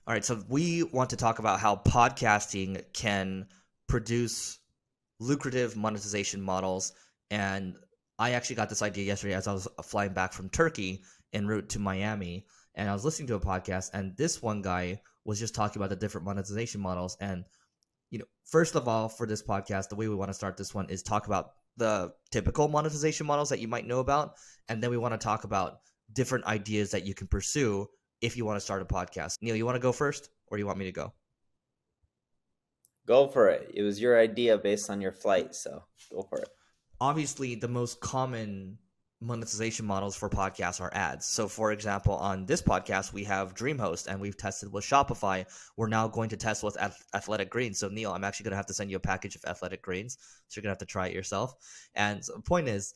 All right, so we want to talk about how podcasting can produce lucrative monetization models. And I actually got this idea yesterday as I was flying back from Turkey en route to Miami. And I was listening to a podcast, and this one guy was just talking about the different monetization models. And, first of all, for this podcast, the way we want to start this one is talk about the typical monetization models that you might know about. And then we want to talk about different ideas that you can pursue if you want to start a podcast. Neil, you want to go first, or do you want me to go? Go for it. It was your idea based on your flight, so go for it. Obviously, the most common monetization models for podcasts are ads. So, for example, on this podcast, we have DreamHost, and we've tested with Shopify. We're now going to test with Athletic Greens. So, Neil, I'm actually going to have to send you a package of Athletic Greens. So, you're going to have to try it yourself. And so the point is,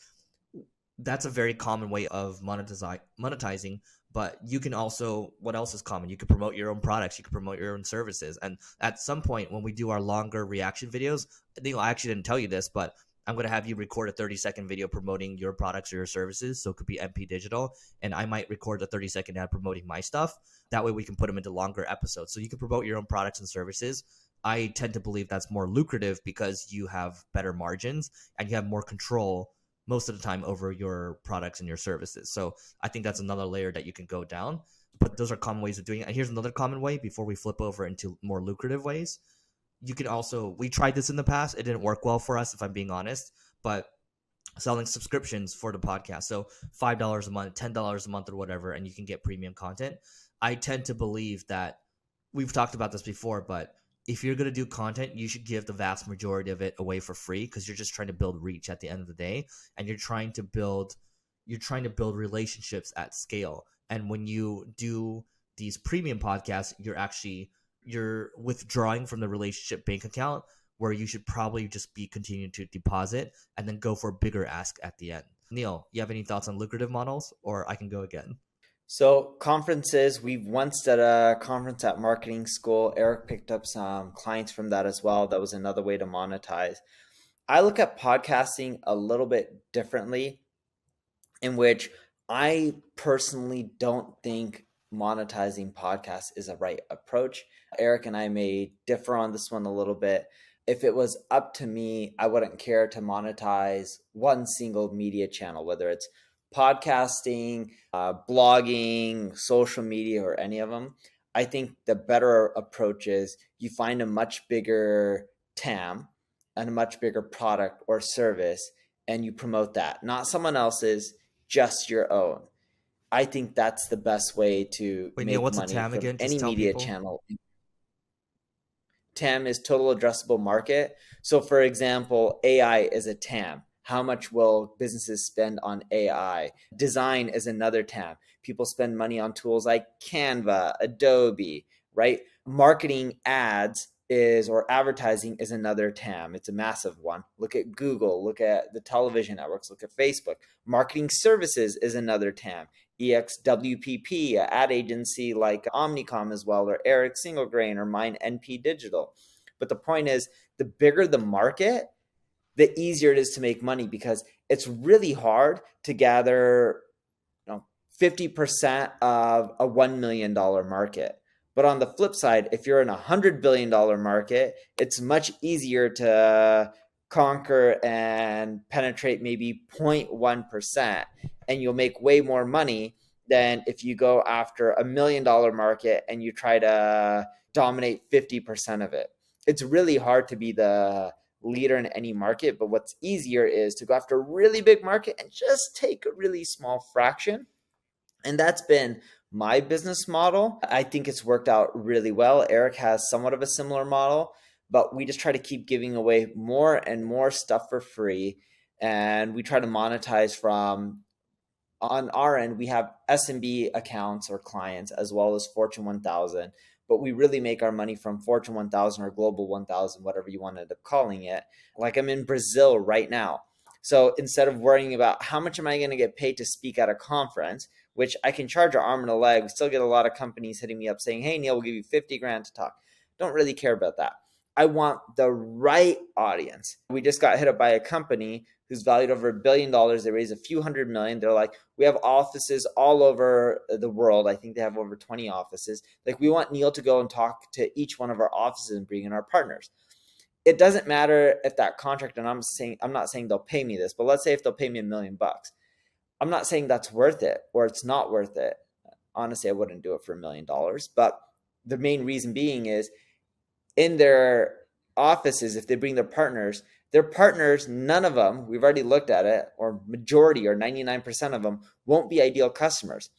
that's a very common way of monetizing. But you can also, what else is common? You can promote your own products. You can promote your own services. And at some point, when we do our longer reaction videos, Neil, I actually didn't tell you this, but I'm going to have you record a 30-second video promoting your products or your services. So it could be MP Digital. And I might record a 30-second ad promoting my stuff. That way we can put them into longer episodes. So you can promote your own products and services. I tend to believe that's more lucrative because you have better margins and you have more control most of the time over your products and your services. So I think that's another layer that you can go down. But those are common ways of doing it. And here's another common way before we flip over into more lucrative ways. You can also, we tried this in the past. It didn't work well for us, if I'm being honest, but selling subscriptions for the podcast. So $5 a month, $10 a month or whatever, and you can get premium content. I tend to believe that we've talked about this before, but if you're going to do content, you should give the vast majority of it away for free because you're just trying to build reach at the end of the day, and you're trying to build relationships at scale. And when you do these premium podcasts, you're withdrawing from the relationship bank account where you should probably just be continuing to deposit and then go for a bigger ask at the end. Neil, you have any thoughts on lucrative models, or I can go again? So conferences, we once did a conference at marketing school. Eric picked up some clients from that as well. That was another way to monetize. I look at podcasting a little bit differently, in which I personally don't think monetizing podcasts is a right approach. Eric and I may differ on this one a little bit. If it was up to me, I wouldn't care to monetize one single media channel, whether it's podcasting, blogging, social media, or any of them. I think the better approach is you find a much bigger TAM and a much bigger product or service, and you promote that, not someone else's, just your own. I think that's the best way to Wait, Neil, make what's a money TAM from again? Just any tell media people. channel. TAM is total addressable market. So for example, AI is a TAM. How much will businesses spend on AI? Design is another TAM. People spend money on tools like Canva, Adobe, right? Marketing ads or advertising is another TAM. It's a massive one. Look at Google, look at the television networks, look at Facebook. Marketing services is another TAM. EXWPP, an ad agency like Omnicom as well, or Eric Single-Grain, or mine NP Digital. But the point is, the bigger the market, the easier it is to make money, because it's really hard to gather 50% of a $1 million market. But on the flip side, if you're in a $100 billion market, it's much easier to conquer and penetrate maybe 0.1%, and you'll make way more money than if you go after $1 million market and you try to dominate 50% of it. It's really hard to be the leader in any market, but what's easier is to go after a really big market and just take a really small fraction. And that's been my business model. I think it's worked out really well. Eric has somewhat of a similar model, but we just try to keep giving away more and more stuff for free. And we try to monetize from, on our end, we have SMB accounts or clients as well as Fortune 1000, but we really make our money from Fortune 1000 or Global 1000, whatever you want to end up calling it. Like, I'm in Brazil right now. So instead of worrying about how much am I going to get paid to speak at a conference, which I can charge an arm and a leg, we still get a lot of companies hitting me up saying, hey, Neil, we'll give you 50 grand to talk. Don't really care about that. I want the right audience. We just got hit up by a company who's valued over $1 billion. They raise a few hundred million. They're like, we have offices all over the world. I think they have over 20 offices. Like, we want Neil to go and talk to each one of our offices and bring in our partners. It doesn't matter if that contract, and I'm not saying they'll pay me this, but let's say if they'll pay me $1 million. I'm not saying that's worth it or it's not worth it. Honestly, I wouldn't do it for $1 million. But the main reason being is, in their offices, if they bring their partners, none of them, we've already looked at it, or majority or 99% of them won't be ideal customers.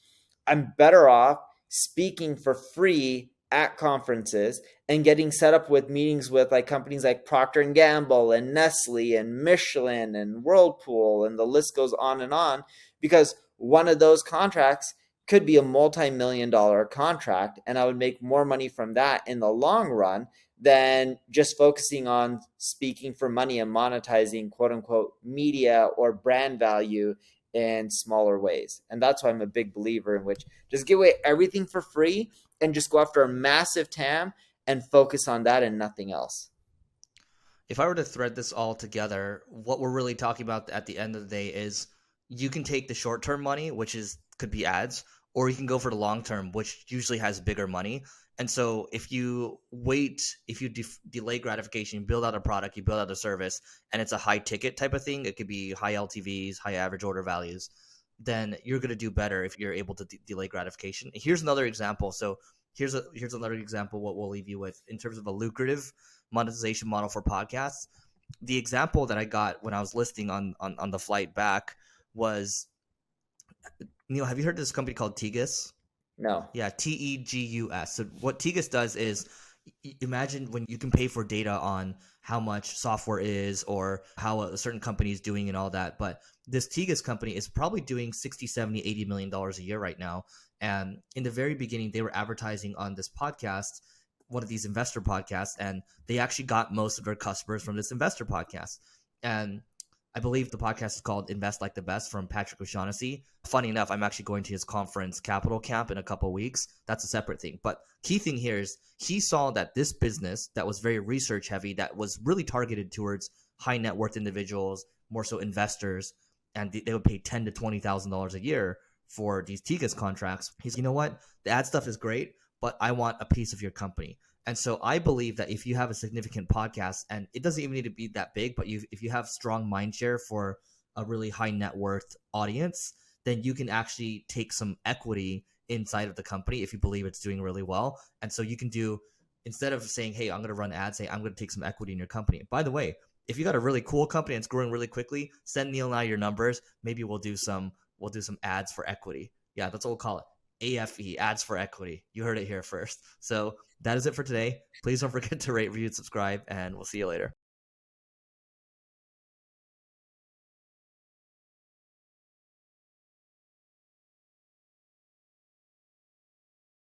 I'm better off speaking for free at conferences and getting set up with meetings with like companies like Procter and Gamble and Nestle and Michelin and Whirlpool, and the list goes on, because one of those contracts could be a multi-million-dollar contract, and I would make more money from that in the long run than just focusing on speaking for money and monetizing quote unquote media or brand value in smaller ways. And that's why I'm a big believer in which just give away everything for free and just go after a massive TAM and focus on that and nothing else. If I were to thread this all together, what we're really talking about at the end of the day is you can take the short-term money, which could be ads, or you can go for the long-term, which usually has bigger money. And so if you delay gratification, you build out a product, you build out a service, and it's a high ticket type of thing, it could be high LTVs, high average order values, then you're going to do better if you're able to delay gratification. Here's another example. So here's another example what we'll leave you with in terms of a lucrative monetization model for podcasts. The example that I got when I was listening on the flight back was, Neil, have you heard of this company called Tegus? No. Yeah, Tegus. So what Tegus does is, imagine when you can pay for data on how much software is or how a certain company is doing and all that. But this Tegus company is probably doing 60, 70, $80 million a year right now. And in the very beginning, they were advertising on this podcast, one of these investor podcasts, and they actually got most of their customers from this investor podcast. And I believe the podcast is called Invest Like the Best, from Patrick O'Shaughnessy. Funny enough, I'm actually going to his conference, Capital Camp, in a couple of weeks. That's a separate thing. But key thing here is he saw that this business that was very research heavy, that was really targeted towards high net worth individuals, more so investors, and they would pay $10,000 to $20,000 a year for these Tegus contracts. He's, you know what? The ad stuff is great, but I want a piece of your company. And so I believe that if you have a significant podcast, and it doesn't even need to be that big, but if you have strong mind share for a really high net worth audience, then you can actually take some equity inside of the company if you believe it's doing really well. And so you can do, instead of saying, hey, I'm going to run ads, say, I'm going to take some equity in your company. By the way, if you got a really cool company and it's growing really quickly, send Neil and I your numbers. Maybe we'll do some ads for equity. Yeah, that's what we'll call it. AFE, ads for equity. You heard it here first. So that is it for today. Please don't forget to rate, review, and subscribe, and we'll see you later.